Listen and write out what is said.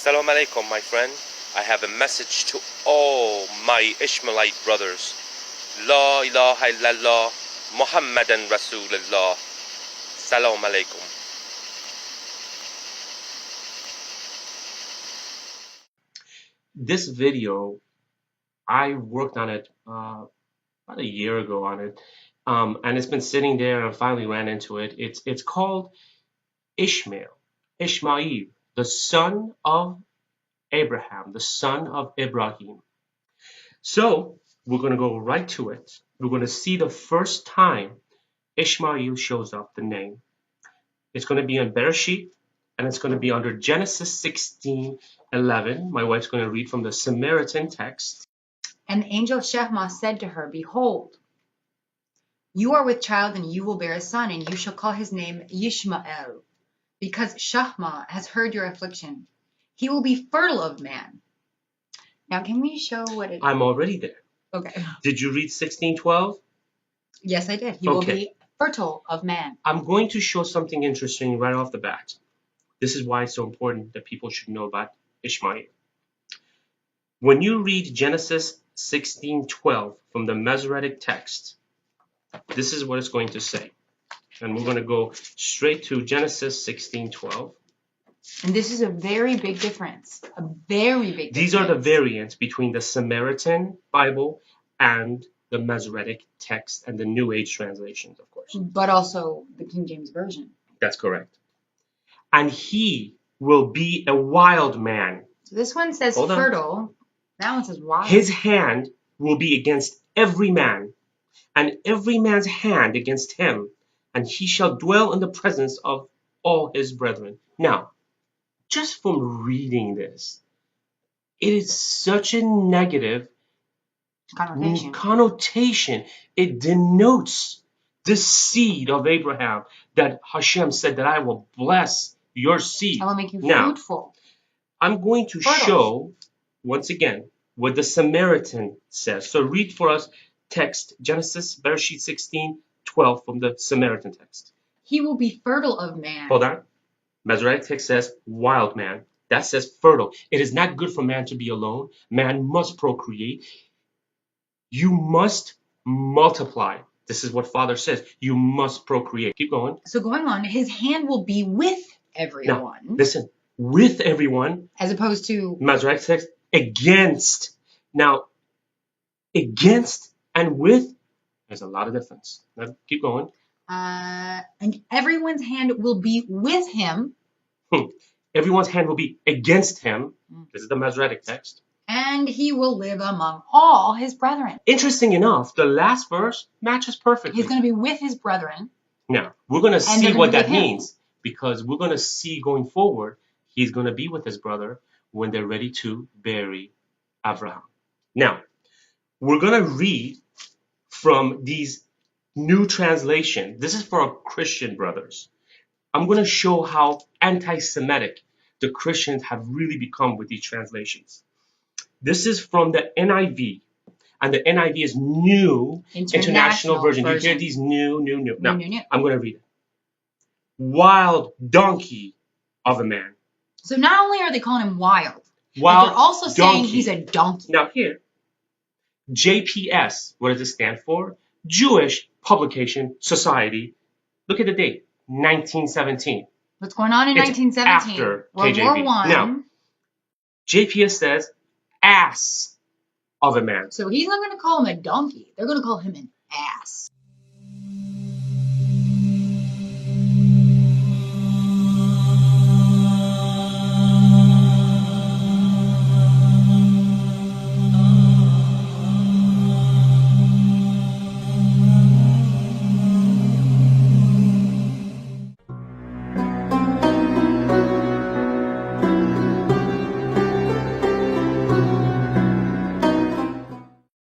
Assalamu alaikum, my friend. I have a message to all my Ishmaelite brothers. La ilaha illallah, Muhammadan Rasulullah. Assalamu alaikum. This video, I worked on it about a year ago on it, and it's been sitting there and I finally ran into it. It's called Ismael, the son of Abraham, the son of Ibrahim. So we're going to go right to it. We're going to see the first time Ishmael shows up, the name. It's going to be in Bereshit, and it's going to be under Genesis 16:11. My wife's going to read from the Samaritan text. And the angel Shemah said to her, Behold, you are with child, and you will bear a son, and you shall call his name Ismael, because Shemah has heard your affliction. He will be fertile of man. Now, can we show what it is? I'm already there. Okay. Did you read 16:12? Yes, I did. He will be fertile of man. I'm going to show something interesting right off the bat. This is why it's so important that people should know about Ishmael. When you read Genesis 16:12 from the Masoretic text, this is what it's going to say. And we're going to go straight to Genesis 16:12. And this is a very big difference. A very big difference. These are the variants between the Samaritan Bible and the Masoretic text and the New Age translations, of course. But also the King James Version. That's correct. And he will be a wild man. So this one says fertile. That one says wild. His hand will be against every man, and every man's hand against him, and he shall dwell in the presence of all his brethren. Now, just from reading this, it is such a negative connotation. It denotes the seed of Abraham that Hashem said that I will bless your seed. I will make you fruitful. I'm going to show, once again, what the Samaritan says. So read for us text, Genesis, Bereshit 16:12 from the Samaritan text. He will be fertile of man. Hold on. Masoretic text says wild man. That says fertile. It is not good for man to be alone. Man must procreate. You must multiply. This is what Father says. You must procreate. Keep going. So going on, his hand will be with everyone. Now, listen, with everyone. As opposed to Masoretic text, against. Now, against and with, there's a lot of difference. Now, keep going. And everyone's hand will be with him. Everyone's hand will be against him. This is the Masoretic text. And he will live among all his brethren. Interesting enough, the last verse matches perfectly. He's going to be with his brethren. Now, we're going to see what that means, because we're going to see going forward, he's going to be with his brother when they're ready to bury Abraham. Now, we're going to read from these new translation. This is for our Christian brothers. I'm going to show how anti-Semitic the Christians have really become with these translations. This is from the NIV, and the NIV is New International Version. You hear these new. Now, I'm going to read it. Wild donkey of a man. So not only are they calling him wild, but they're also saying he's a donkey. Now here, JPS, what does it stand for? Jewish Publication Society. Look at the date, 1917. What's going on in 1917? After World KJV. War I. Now, JPS says ass of a man. So he's not going to call him a donkey. They're going to call him an ass.